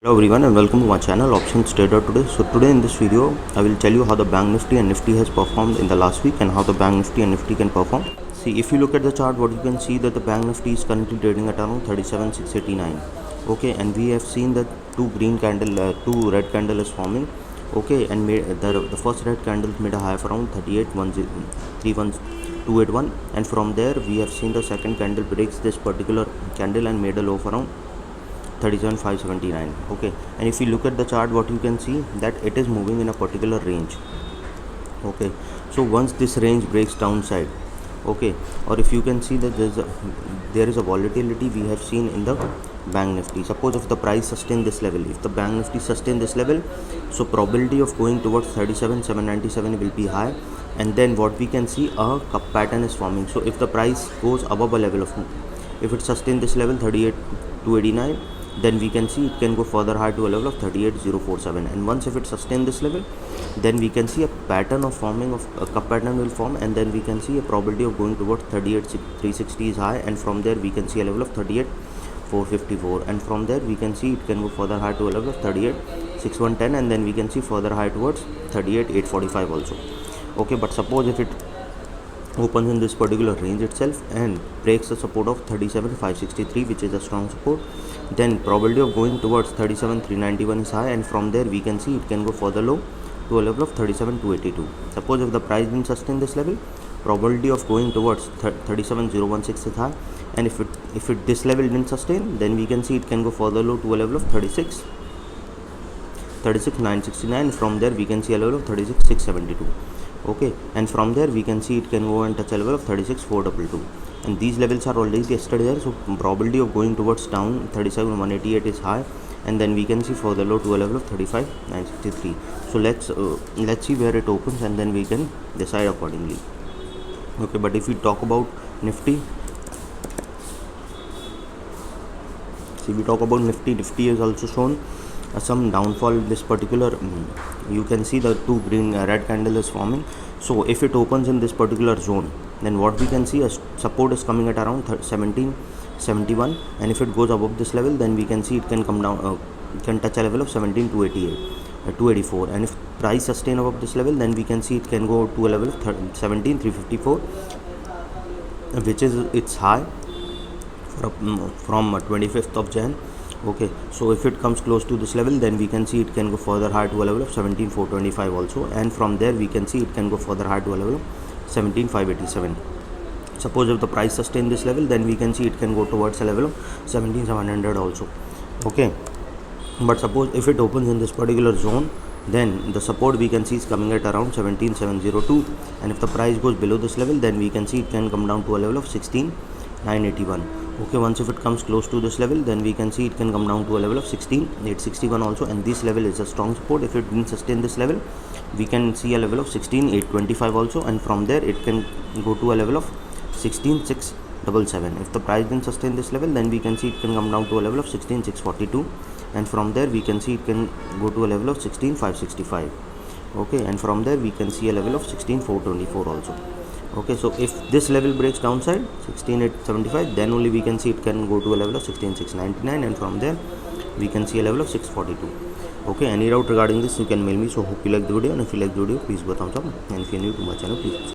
Hello everyone and welcome to my channel Options Trader today. So today in this video I will tell you how the Bank Nifty and Nifty has performed in the last week and how the Bank Nifty and Nifty can perform. See, if you look at the chart, what you can see that the Bank Nifty is currently trading at around 37,689. Okay, and we have seen that two red candle is forming. Okay, and the first red candle made a high of around 38,131, and from there we have seen the second candle breaks this particular candle and made a low of around 37,579. Okay, and if you look at the chart, what you can see that it is moving in a particular range. Okay, so once this range breaks downside, okay, or if you can see that there is a volatility we have seen in the Bank Nifty. Suppose if the price sustain this level, if the Bank Nifty sustain this level, so probability of going towards 37,797 will be high, and then what we can see, a cup pattern is forming. So if the price goes above a level of, if it sustain this level 38,289, then we can see it can go further high to a level of 38,047, and once if it sustain this level, then we can see a pattern of forming of a cup pattern will form, and then we can see a probability of going towards 38,360 is high, and from there we can see a level of 38,454, and from there we can see it can go further high to a level of 38,6110, and then we can see further high towards 38,845 also. Okay, but suppose if it opens in this particular range itself and breaks the support of 37,563, which is a strong support, then probability of going towards 37,391 is high, and from there we can see it can go further low to a level of 37,282. Suppose if the price didn't sustain this level, probability of going towards 37,016 is high, and if this level didn't sustain, then we can see it can go further low to a level of 36,969. From there we can see a level of 36,672. Okay, and from there we can see it can go and touch a level of 36,422, and these levels are already tested there, so probability of going towards down 37,188 is high, and then we can see further low to a level of 35,963. So let's see where it opens, and then we can decide accordingly. Okay, but if we talk about Nifty, Nifty is also shown some downfall in this particular. You can see the two red candle is forming. So if it opens in this particular zone, then what we can see, a support is coming at around 1771, and if it goes above this level, then we can see it can come down, can touch a level of 17,284, and if price sustain above this level, then we can see it can go to a level of 17,354, which is its high from 25th of Jan. Okay, so if it comes close to this level, then we can see it can go further high to a level of 17,425 also, and from there we can see it can go further high to a level of 17,587. Suppose if the price sustain this level, then we can see it can go towards a level of 17,700 also. Okay, but suppose if it opens in this particular zone, then the support we can see is coming at around 17,702, and if the price goes below this level, then we can see it can come down to a level of 16,981. Okay, once if it comes close to this level, then we can see it can come down to a level of 16,861 also, and this level is a strong support. If it didn't sustain this level, we can see a level of 16,825 also, and from there it can go to a level of 16,677. If the price didn't sustain this level, then we can see it can come down to a level of 16,642, and from there we can see it can go to a level of 16,565. Okay, and from there we can see a level of 16,424 also. Okay, so if this level breaks downside 16,875, then only we can see it can go to a level of 16,699, and from there we can see a level of 642. Okay, any doubt regarding this, you can mail me. So hope you like the video, and if you like the video, please go thumbs up, and if you're new to my channel, please subscribe.